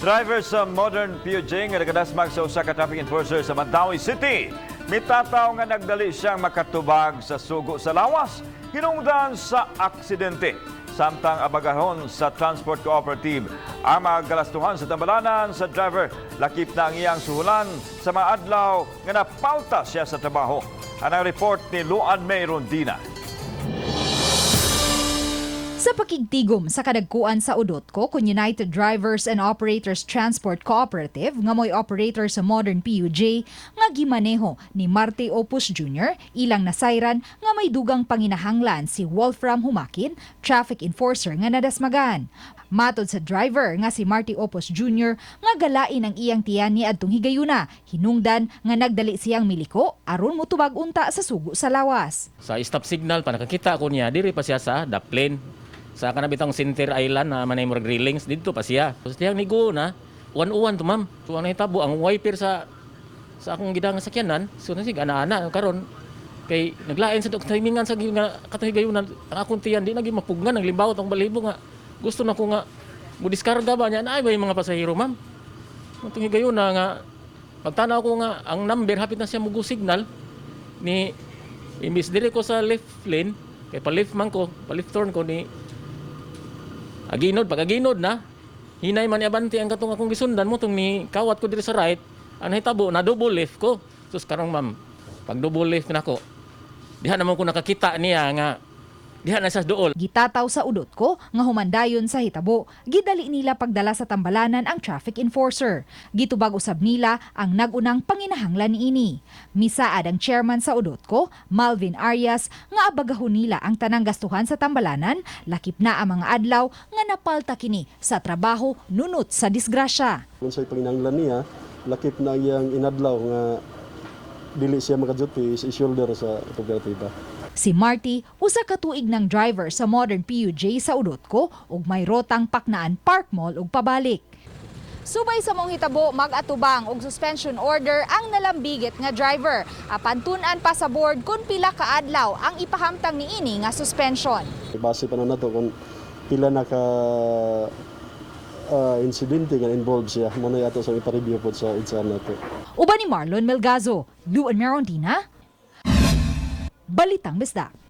Driver sa Modern PUJ nga nagadasmag sa usa ka traffic enforcer sa Mandawi City. Mitataw nga nagdali siyang makatubag sa sugo sa lawas. Hinungdan sa aksidente. Samtang abagahon sa Transport Cooperative ang mga galastuhan sa tambalanan sa driver. Lakip na ang iyang suhulan sa mga adlaw nga napauta siya sa trabaho. Ang report ni Luan May Rondina. Sa pakigtigom sa kadagkuan sa Udotco kun United Drivers and Operators Transport Cooperative nga moy operator sa Modern PUJ nga gimaneho ni Marte Opus Jr. ilang nasayran nga may dugang panginahanglan si Wolfram Humakin, traffic enforcer nga nadasmagan. Matod sa driver nga si Marte Opus Jr. nga galain ang iyang tiyan ni adtong higayuna, hinungdan nga nagdali siyang miliko aron motubag unta sa sugo sa lawas. Sa stop signal pa nakakita ko niya diri pa siya sa Daplin. Sa kanabitang Center Island na manay murag railings dito pa siya. So tiyang nigo na uwan-uwan to ma'am. So ang nahitabo ang wiper sa akong gidang sakyanan, so nasig ana-ana karon kay naglain sa timingan sa katahigayunan ang akong tiyan di nagi mapugngan ang limbaw tong balibo nga. Gusto na ko nga mo diskarga ba niya na ay ba yung mga pasahero ma'am. Tong higayuna nga pagtanaw ko nga ang number hapit na siya mugo signal ni imbis dire ko sa left lane kay pa left man ko, pa left turn ko ni aginod, pag-aginod na, hinay man iabante ang katong akong gisundan mo, itong ni kawat ko dito sa right, ang hitabo, na double lift ko. Sus, karong ma'am, pag double lift na ko, diha naman ko nakakita niya nga, diha na sa dool. Gitataw sa Udotco nga humandayon sa hitabo, gidali nila pagdala sa tambalanan ang traffic enforcer. Gitubag usab nila ang nagunang panginahanglan niini. Misaad ang chairman sa Udotco, Malvin Arias, nga abagahon nila ang tanang gastuhan sa tambalanan, lakip na ang mga adlaw nga napalta kini sa trabaho nunot sa disgrasya. Unsay panginahanglan niya, lakip na iyang inadlaw nga dili siya makaduty sa shoulder sa kooperatiba. Si Marty, usa ka tuig ng driver sa Modern PUJ sa Udotco ug may rotang Paknaan Park Mall ug pabalik. Subay sa mong hitabo mag-atubang og suspension order ang nalambigit nga driver. Apan tun-an pa sa board kung pila ka adlaw ang ipahamtang niini nga suspension. Base pa na nato kung pila na ka insidente nga involved siya. Muna yato sa ipa-review po sa EDSA nato. Uban ni Marlon Melgazo, Luan May Rondina, Balitang Bisdak.